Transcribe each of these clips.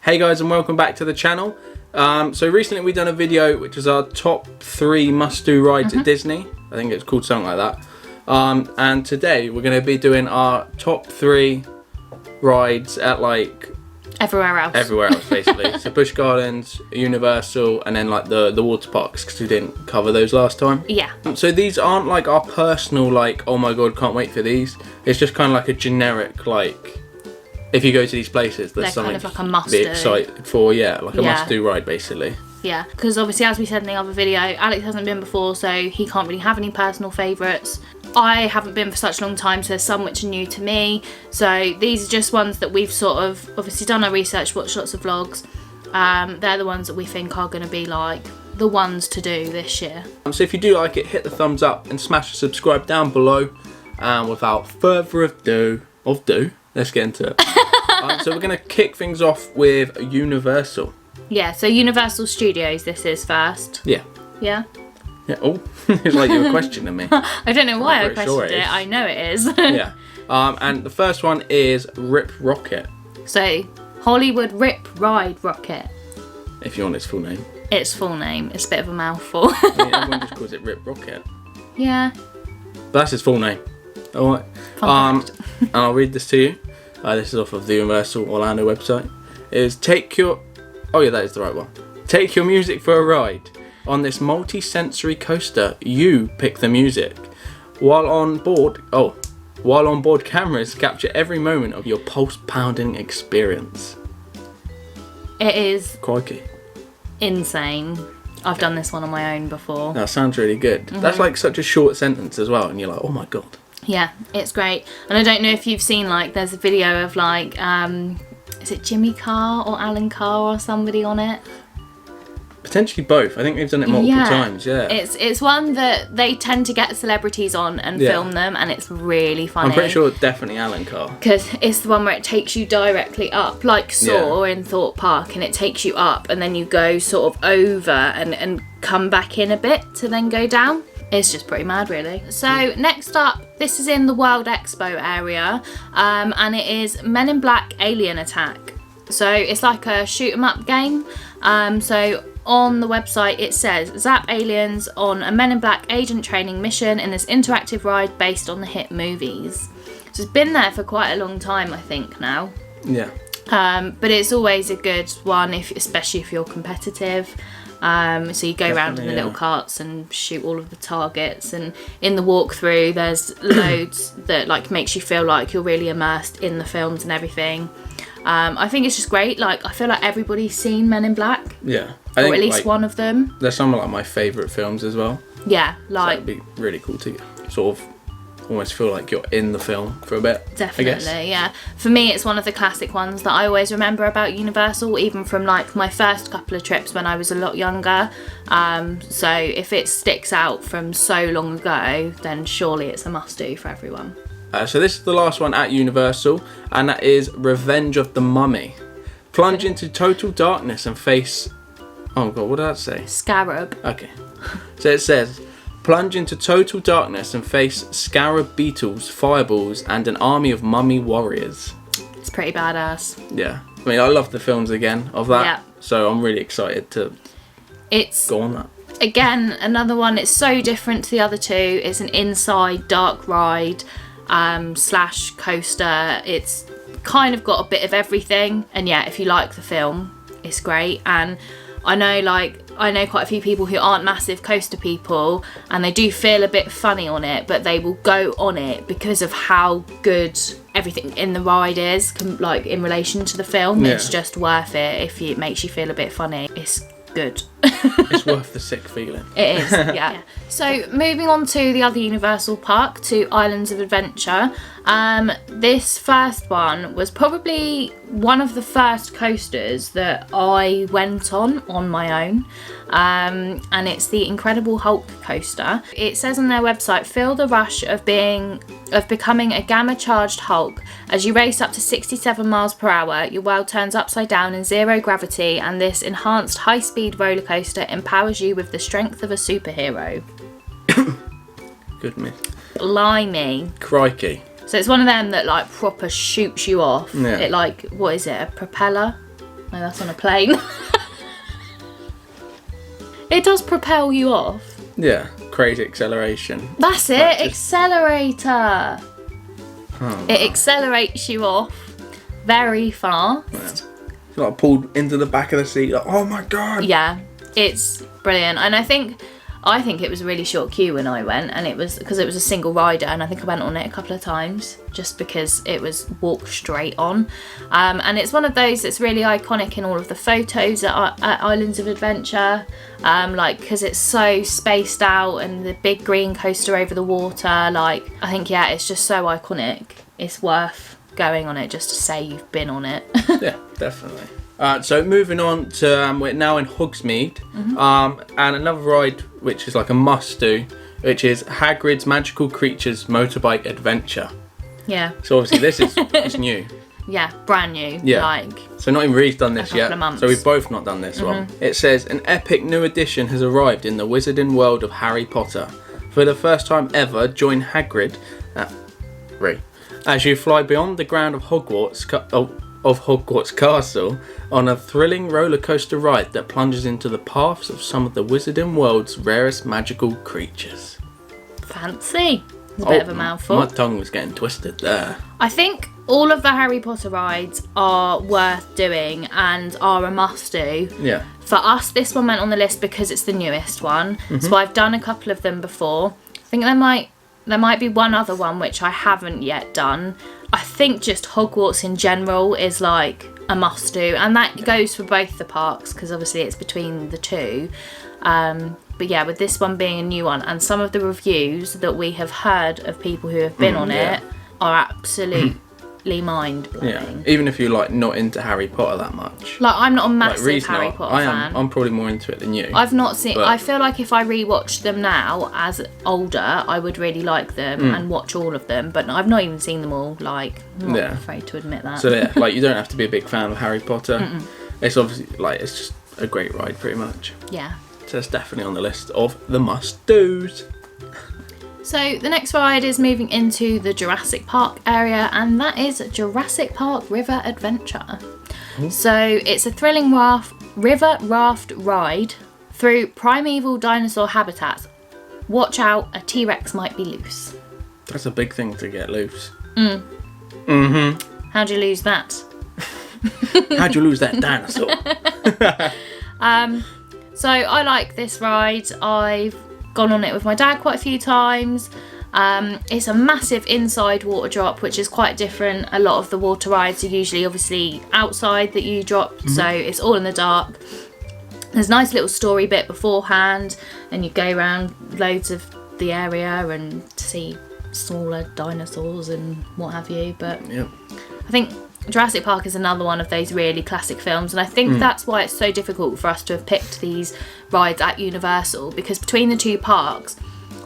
Hey guys, and welcome back to the channel. So recently we done a video which is our top 3 must-do rides at Disney. I think it's called something like that. And today we're going to be doing our top 3 rides at like everywhere else basically. So Busch Gardens, Universal, and then like the water parks, because we didn't cover those last time. Yeah. So these aren't like our personal like, oh my god, can't wait for these. It's just kind of like a generic like, if you go to these places, there's something kind of like a must to be excited for. Yeah, like a must-do ride basically. Yeah, because obviously, as we said in the other video, Alex hasn't been before, so he can't really have any personal favourites. I haven't been for such a long time, so there's some which are new to me. So these are just ones that we've sort of obviously done our research, watched lots of vlogs. They're the ones that we think are going to be like the ones to do this year. So if you do like it, hit the thumbs up and smash the subscribe down below. And without further ado, let's get into it. So we're going to kick things off with Universal. Yeah, so Universal Studios this is first. Yeah. Yeah? Yeah. Oh, it's like you were questioning me. I don't know why I questioned it. I know it is. Yeah. And the first one is Rip Rocket. So, Hollywood Rip Ride Rocket. If you want its full name. Its full name. It's a bit of a mouthful. Everyone just calls it Rip Rocket. Yeah. But that's his full name. Alright. And I'll read this to you. This is off of the Universal Orlando website. Oh yeah, that is the right one. Take your music for a ride. On this multi-sensory coaster, you pick the music. While on board, cameras capture every moment of your pulse-pounding experience. It is crikey insane. I've done this one on my own before. That sounds really good. That's like such a short sentence as well, and you're like, oh my god. Yeah, it's great. And I don't know if you've seen, like, there's a video of like, is it Jimmy Carr or Alan Carr or somebody on it? Potentially both. I think they've done it multiple times, yeah. It's one that they tend to get celebrities on and film them, and it's really funny. I'm pretty sure definitely Alan Carr. Because it's the one where it takes you directly up, like Saw in Thorpe Park, and it takes you up and then you go sort of over and come back in a bit to then go down. It's just pretty mad, really. So next up, this is in the World Expo area, and it is Men in Black Alien Attack. So it's like a shoot 'em up game. So on the website it says, zap aliens on a Men in Black agent training mission in this interactive ride based on the hit movies. So it's been there for quite a long time, I think, now. Yeah. But it's always a good one, especially if you're competitive. So you go around in the little carts and shoot all of the targets, and in the walkthrough there's loads that like makes you feel like you're really immersed in the films and everything. I think it's just great. Like, I feel like everybody's seen Men in Black. Yeah. Or at least one of them. They're some of like my favourite films as well. Yeah, like... So it'd be really cool to sort of almost feel like you're in the film for a bit. Definitely, yeah. For me, it's one of the classic ones that I always remember about Universal, even from like my first couple of trips when I was a lot younger. So if it sticks out from so long ago, then surely it's a must-do for everyone. So this is the last one at Universal, and that is Revenge of the Mummy. Plunge into total darkness and face... Oh god, what did that say? Scarab. Okay. So it says, plunge into total darkness and face scarab beetles, fireballs, and an army of mummy warriors. It's pretty badass. Yeah. I mean, I love the films again of that. Yeah. So I'm really excited to go on that. Again, another one, it's so different to the other two. It's an inside dark ride slash coaster. It's kind of got a bit of everything. And yeah, if you like the film, it's great. And I know quite a few people who aren't massive coaster people, and they do feel a bit funny on it, but they will go on it because of how good everything in the ride is, like in relation to the film. Yeah. It's just worth it if it makes you feel a bit funny. It's good. It's worth the sick feeling. It is, yeah. So moving on to the other Universal park, to Islands of Adventure. This first one was probably one of the first coasters that I went on my own. And it's the Incredible Hulk coaster. It says on their website, feel the rush of becoming a gamma-charged Hulk. As you race up to 67 miles per hour, your world turns upside down in zero gravity, and this enhanced high-speed roller coaster empowers you with the strength of a superhero. Goodness. Blimey. Crikey. So it's one of them that like proper shoots you off. Yeah. It like, what is it, a propeller? No, that's on a plane. It does propel you off. Yeah, crazy acceleration. That's it, Like just- accelerator. Oh, It accelerates you off very fast. yeah. Like pulled into the back of the seat. Like, oh my god. Yeah, it's brilliant. And I think it was a really short queue when I went, and it was because it was a single rider, and I think I went on it a couple of times just because it was walk straight on. And it's one of those that's really iconic in all of the photos at Islands of Adventure, like because it's so spaced out and the big green coaster over the water. Like, I think, yeah, it's just so iconic. It's worth going on it just to say you've been on it. Yeah, definitely. So moving on to we're now in Hogsmeade, and another ride which is like a must-do, which is Hagrid's Magical Creatures Motorbike Adventure. Yeah. So obviously this is it's new. Yeah, brand new. Yeah. Like, So not even Ree's done this couple yet. of months. So we've both not done this one. It says an epic new addition has arrived in the wizarding world of Harry Potter. For the first time ever, join Hagrid as you fly beyond the ground of Hogwarts Castle on a thrilling roller coaster ride that plunges into the paths of some of the wizarding world's rarest magical creatures. fancy. It's a bit of a mouthful. My tongue was getting twisted there. I think all of the Harry Potter rides are worth doing and are a must-do. Yeah. For us, this one went on the list because it's the newest one. So I've done a couple of them before. I think there might be one other one which I haven't yet done. I think just Hogwarts in general is like a must-do, and that goes for both the parks because obviously it's between the two. But yeah, with this one being a new one, and some of the reviews that we have heard of people who have been on it are absolutely mind-blowing. Yeah. Even if you're like not into Harry Potter that much. Like, I'm not a Like massive Ree's Harry not. Potter I fan. am. I'm probably more into it than you. I've not seen. But- I feel like if I rewatched them now as older, I would really like them and watch all of them. But I've not even seen them all. Like, I'm not afraid to admit that. So yeah, like you don't have to be a big fan of Harry Potter. It's obviously like it's just a great ride, pretty much. Yeah. So it's definitely on the list of the must-dos. So the next ride is moving into the Jurassic Park area, and that is Jurassic Park River Adventure. So it's a thrilling river raft ride through primeval dinosaur habitats. Watch out, a T-Rex might be loose. That's a big thing to get loose. How'd you lose that? How'd you lose that dinosaur? So I like this ride. I've gone on it with my dad quite a few times. It's a massive inside water drop, which is quite different. A lot of the water rides are usually obviously outside that you drop, so it's all in the dark. There's a nice little story bit beforehand, and you go around loads of the area and see smaller dinosaurs and what have you. But Yep. I think Jurassic Park is another one of those really classic films, and I think that's why it's so difficult for us to have picked these rides at Universal, because between the two parks,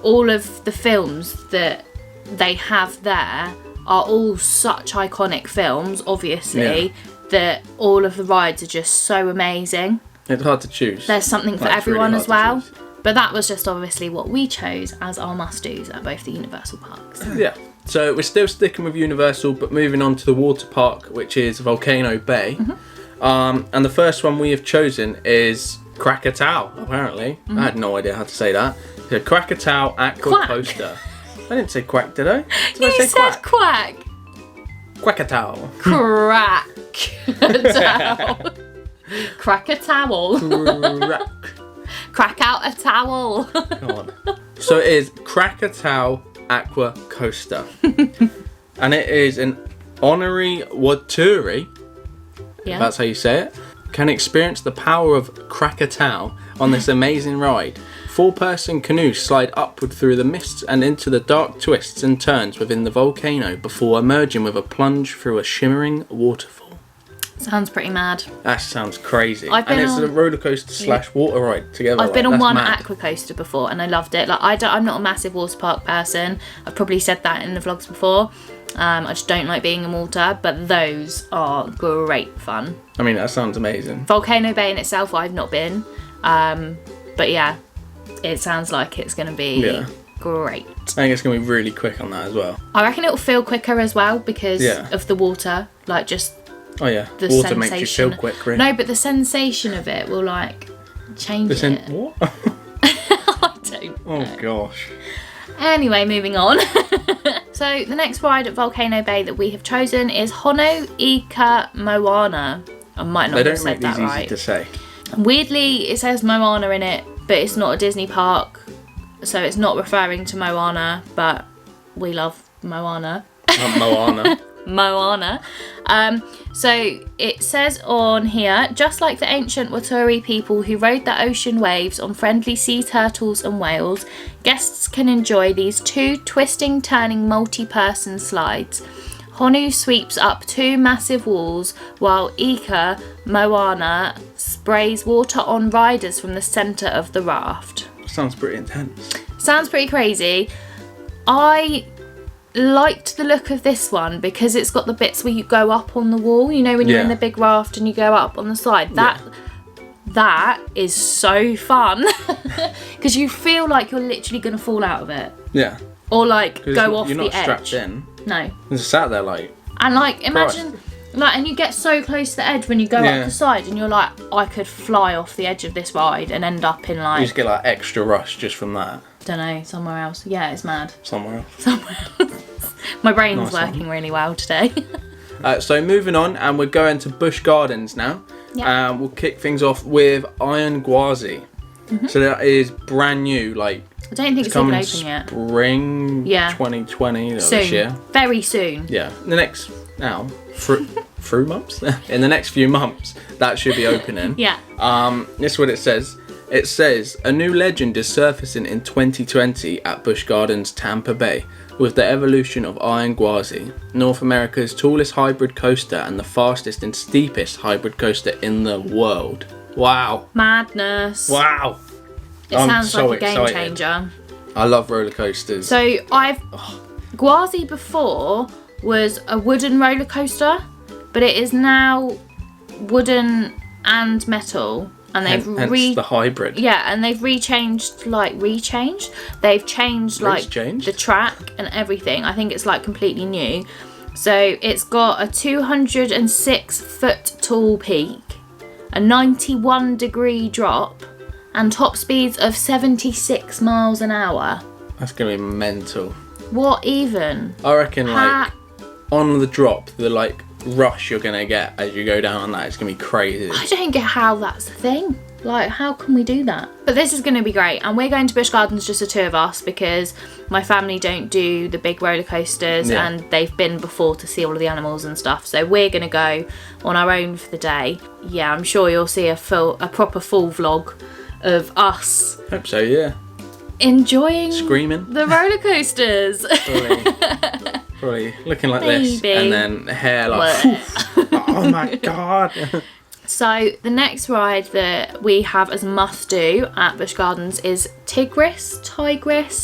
all of the films that they have there are all such iconic films, obviously, that all of the rides are just so amazing. It's hard to choose. There's something for Like, it's everyone really as well. hard to choose. But that was just obviously what we chose as our must-dos at both the Universal parks. Yeah. So we're still sticking with Universal, but moving on to the water park, which is Volcano Bay. And the first one we have chosen is Krakatoa, apparently. I had no idea how to say that. The Krakatoa Aqua Quack. Coaster. I didn't say quack, did I? Did I You say said quack. Krakatoa. Crack. Crack a towel. Crack out a towel. God. So it is Krakatoa Aqua Coaster. And it is an honorary Waturi, Yeah. that's how you say it, can experience the power of Krakatoa on this amazing ride. 4-person canoes slide upward through the mists and into the dark twists and turns within the volcano before emerging with a plunge through a shimmering waterfall. Sounds pretty mad. That sounds crazy. I've been and it's on- a roller coaster / water ride together. I've been on That's one mad. aqua coaster before and I loved it. Like I'm not a massive water park person. I've probably said that in the vlogs before. I just don't like being in water, but those are great fun. I mean, that sounds amazing. Volcano Bay in itself, I've not been, but yeah, it sounds like it's going to be great. I think it's going to be really quick on that as well. I reckon it'll feel quicker as well because Yeah. of the water, like just Oh yeah, the water sensation. makes you feel quick, really. No, but the sensation of it will like change it. What? I don't know. Oh gosh. Anyway, moving on. So the next ride at Volcano Bay that we have chosen is Hono Ika Moana. I might not have said that right. They don't make these easy to say. Weirdly, it says Moana in it, but it's not a Disney park, so it's not referring to Moana, but we love Moana. Moana. Moana. So it says on here, just like the ancient Waturi people who rode the ocean waves on friendly sea turtles and whales, guests can enjoy these 2 twisting, turning, multi-person slides. Honu sweeps up 2 massive walls, while Ika Moana sprays water on riders from the centre of the raft. Sounds pretty intense. Sounds pretty crazy. I liked the look of this one because it's got the bits where you go up on the wall, you know, when you're in the big raft and you go up on the side. That is so fun because you feel like you're literally going to fall out of it. Yeah. Or like go off the edge. You're not strapped in. No. You just sat there like. And like imagine like, and you get so close to the edge when you go up the side and you're like, I could fly off the edge of this ride and end up in like. You just get like extra rush just from that. Don't know, somewhere else. Yeah, it's mad. Somewhere else. My brain's working really well today. So moving on, and we're going to Busch Gardens now. Yeah. We'll kick things off with Iron Gwazi. Mm-hmm. So that is brand new, like. I don't think it's even open yet. Spring 2020 this year. Very soon. Yeah. The next through months? In the next few months, that should be opening. Yeah. This is what it says. It says, a new legend is surfacing in 2020 at Busch Gardens, Tampa Bay, with the evolution of Iron Gwazi, North America's tallest hybrid coaster and the fastest and steepest hybrid coaster in the world. Wow. Madness. Wow. It sounds like a game changer. I love roller coasters. So Gwazi before was a wooden roller coaster, but it is now wooden and metal. And they've hence the hybrid. Yeah, and they've They've changed like the track and everything. I think it's like completely new. So it's got a 206 foot tall peak, a 91 degree drop, and top speeds of 76 miles an hour. That's gonna be mental. What even? I reckon like on the drop, the like rush you're gonna get as you go down on that, it's gonna be crazy. I don't get how that's a thing. Like, how can we do that? But this is gonna be great, and we're going to Busch Gardens, just the 2 of us, because my family don't do the big roller coasters, and they've been before to see all of the animals and stuff. So we're gonna go on our own for the day. Yeah, I'm sure you'll see a proper full vlog of us. Hope so, yeah. Enjoying screaming the roller coasters. Probably looking like this, and then hair like, oh my god. So the next ride that we have as must do at Busch Gardens is Tigris.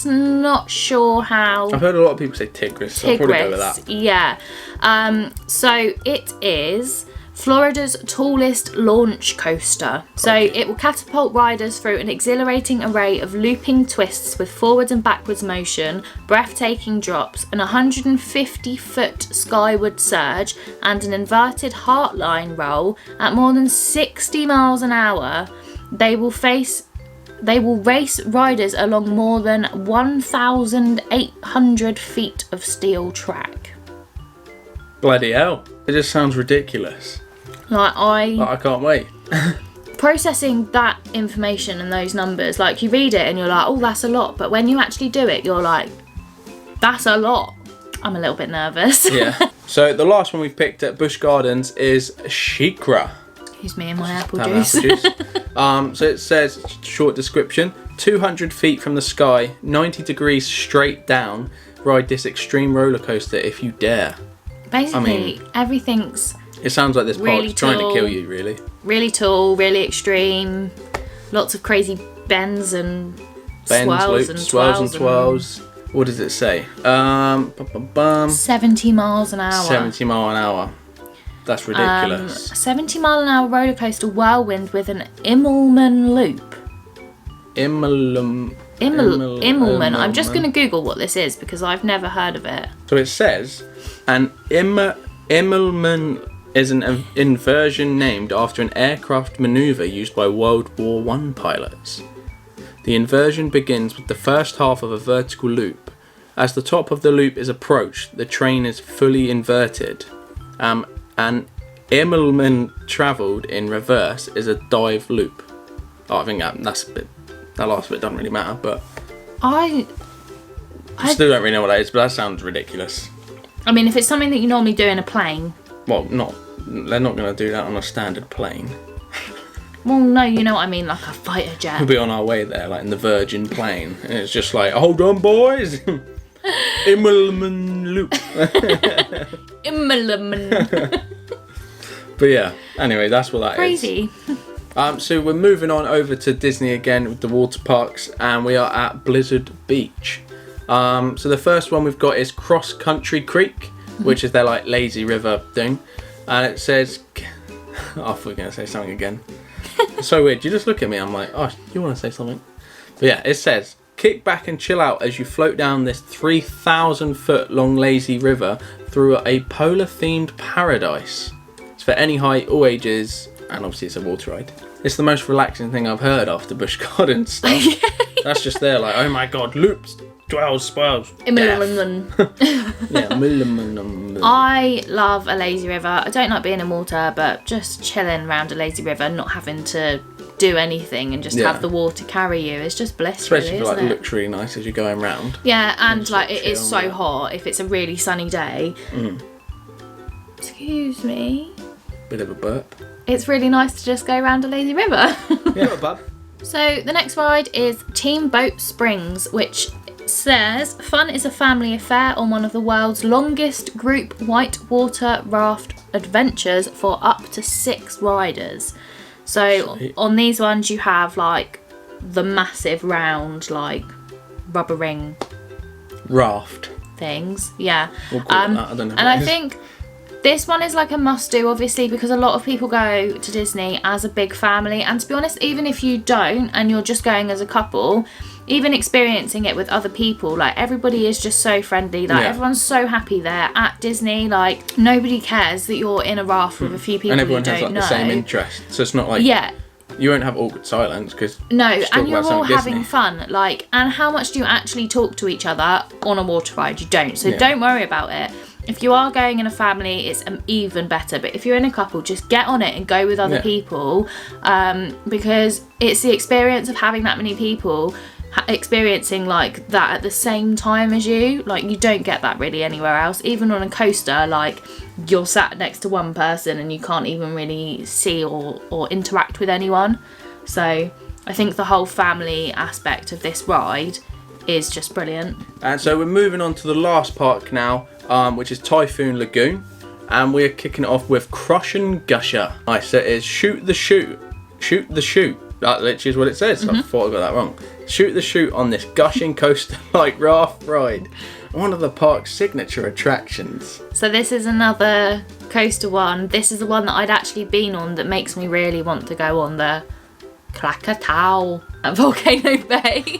Not sure how. I've heard a lot of people say Tigris, so I'll probably go with that. Yeah. So it is Florida's tallest launch coaster. So it will catapult riders through an exhilarating array of looping twists with forwards and backwards motion, breathtaking drops, an 150-foot skyward surge, and an inverted heartline roll at more than 60 miles an hour. They will race riders along more than 1,800 feet of steel track. Bloody hell. It just sounds ridiculous. I can't wait. Processing that information and those numbers, like you read it and you're like, oh, that's a lot. But when you actually do it, you're like, that's a lot. I'm a little bit nervous. Yeah. So the last one we've picked at Busch Gardens is SheiKra. Here's me and my apple juice. So it says, short description, 200 feet from the sky, 90 degrees straight down, ride this extreme roller coaster if you dare. Basically, everything's... It sounds like this really park's trying to kill you, really. Really tall, really extreme, lots of crazy bends and swirls and twirls. What does it say? 70 miles an hour. 70 mile an hour. That's ridiculous. 70 mile an hour roller coaster whirlwind with an Immelman loop. Immelman. I'm just going to Google what this is because I've never heard of it. So it says an Immelman is an inversion named after an aircraft maneuver used by World War I pilots. The inversion begins with the first half of a vertical loop. As the top of the loop is approached, the train is fully inverted. An Immelman travelled in reverse is a dive loop. Oh, I think that last bit doesn't really matter, but I still don't really know what that is, but that sounds ridiculous. I mean, if it's something that you normally do in a plane. Well, they're not going to do that on a standard plane. Well, no, you know what I mean, like a fighter jet. We'll be on our way there, like in the Virgin plane, and it's just like, hold on, boys. Immelman loop. Immelman. But yeah, anyway, that's what that Crazy. is. So we're moving on over to Disney again with the water parks, and we are at Blizzard Beach. So the first one we've got is Cross Country Creek, which is their like lazy river thing, and it says, oh, I thought we were going to say something again. It's so weird. You just look at me, I'm like, oh, you want to say something? But yeah, it says, kick back and chill out as you float down this 3,000 foot long lazy river through a polar themed paradise. It's for any height, all ages, and obviously it's a water ride. It's the most relaxing thing I've heard after Busch Gardens stuff. That's just there, like, oh my god, loops, dwells, spoils, I love a lazy river. I don't like being in water, but just chilling around a lazy river, not having to do anything and just have the water carry you. It's just bliss, especially really, if isn't it looks really nice as you're going round. Yeah, and like it is so hot. If it's a really sunny day. Excuse me. Bit of a burp. It's really nice to just go around a lazy river. Yeah, bub. So the next ride is Team Boat Springs, which says fun is a family affair on one of the world's longest group whitewater raft adventures for up to 6 riders. So Sweet. On these ones you have like the massive round like rubber ring raft things. Yeah. We'll call it that. I don't know and I think this one is like a must do, obviously, because a lot of people go to Disney as a big family, and to be honest, even if you don't and you're just going as a couple, even experiencing it with other people, like everybody is just so friendly, like everyone's so happy there at Disney, like nobody cares that you're in a raft with a few people and everyone you has don't like the same interest, so it's not like you won't have awkward silence because and you're all having Disney. fun, like, and how much do you actually talk to each other on a water ride? You don't, so don't worry about it. If you are going in a family, it's even better. But if you're in a couple, just get on it and go with other people, because it's the experience of having that many people experiencing like that at the same time as you. Like, you don't get that really anywhere else. Even on a coaster, like, you're sat next to one person and you can't even really see or interact with anyone. So I think the whole family aspect of this ride is just brilliant. And so we're moving on to the last park now, which is Typhoon Lagoon, and we're kicking it off with Crush and Gusher. Nice, so it is shoot the chute. That literally is what it says. I thought I got that wrong. Shoot the chute on this gushing coaster-like raft ride, one of the park's signature attractions. So this is another coaster one. This is the one that I'd actually been on that makes me really want to go on the Krakatoa at Volcano Bay.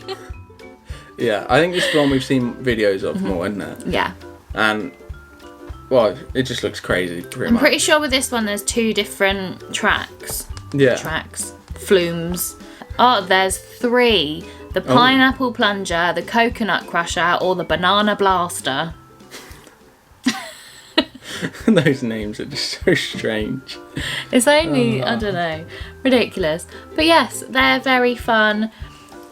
Yeah, I think this is the one we've seen videos of more, isn't it? Yeah. And, well, it just looks crazy, I'm pretty sure with this one there's 2 different tracks. Flumes. Oh, there's 3. The Pineapple Plunger, the Coconut Crusher, or the Banana Blaster. Those names are just so strange. It's only, I don't know, ridiculous. But yes, they're very fun.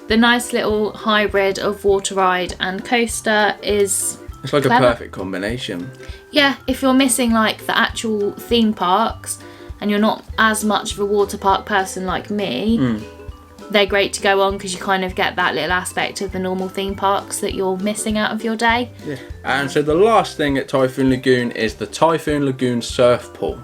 The nice little hybrid of water ride and coaster is It's like clever. a perfect combination. Yeah, if you're missing like the actual theme parks and you're not as much of a water park person like me, they're great to go on because you kind of get that little aspect of the normal theme parks that you're missing out of your day. Yeah. And so the last thing at Typhoon Lagoon is the Typhoon Lagoon Surf Pool.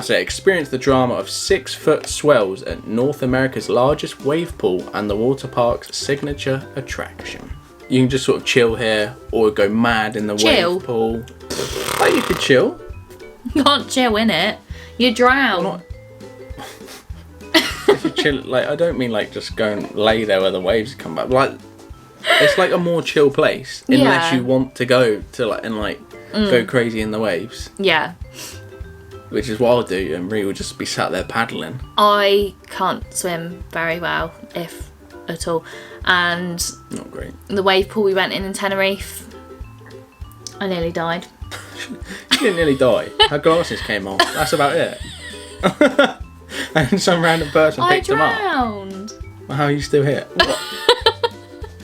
So experience the drama of 6-foot swells at North America's largest wave pool and the water park's signature attraction. You can just sort of chill here or go mad in the wave pool. Oh, you could chill. You can't chill in it. You drown. Well, if you chill, like, I don't mean like just go and lay there where the waves come back. Like, it's like a more chill place unless you want to go to like and like go crazy in the waves. Yeah. which is what I'll do, and Ree will just be sat there paddling. I can't swim very well, if at all. And Not great. the wave pool we went in Tenerife, I nearly died. She didn't nearly die. Her glasses came off. That's about it. And some random person picked them up. I drowned. Well, how are you still here? What?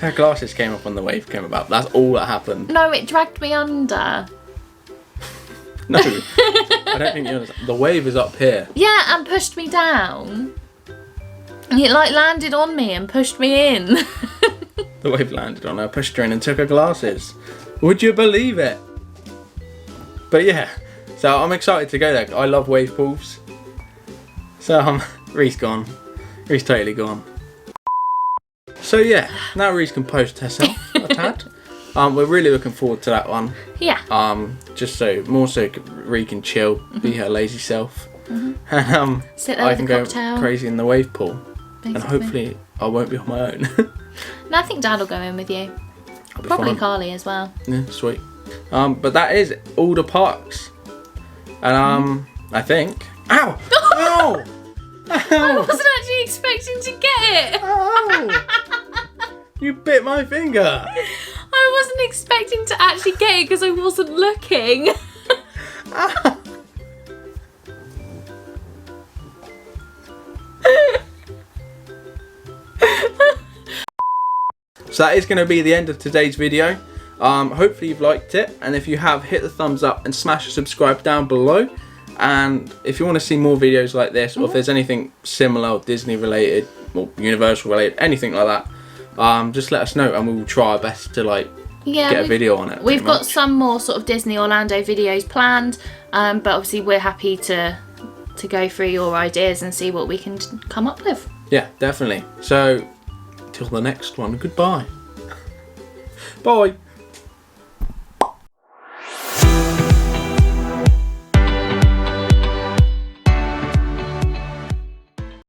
Her glasses came off when the wave came about. That's all that happened. No, it dragged me under. No, I don't think you understand. The wave is up here. Yeah, and pushed me down. It like landed on me and pushed me in. The wave landed on her, pushed her in and took her glasses. Would you believe it? But yeah, so I'm excited to go there. I love wave pools. So Ree's gone. Ree's totally gone. So yeah, now Ree's composed herself a tad. We're really looking forward to that one. Yeah. Just so Ree can chill, be her lazy self, and Sit there I with can a go cocktail. crazy in the wave pool, Basically. and hopefully I won't be on my own. And I think Dad will go in with you. I'll be Probably fine. Carly as well. Yeah, sweet. But that is all the parks, and I think. Ow! Ow! I Ow! wasn't actually expecting to get it. Ow! You bit my finger. I wasn't expecting to actually get it because I wasn't looking. So that is going to be the end of today's video. Hopefully you've liked it, and if you have, hit the thumbs up and smash the subscribe down below. And if you want to see more videos like this, or if there's anything similar, or Disney related, or Universal related, anything like that, just let us know, and we will try our best to get a video on it. We've got some more sort of Disney Orlando videos planned, but obviously we're happy to go through your ideas and see what we can come up with. Yeah, definitely. So till the next one, goodbye. Bye.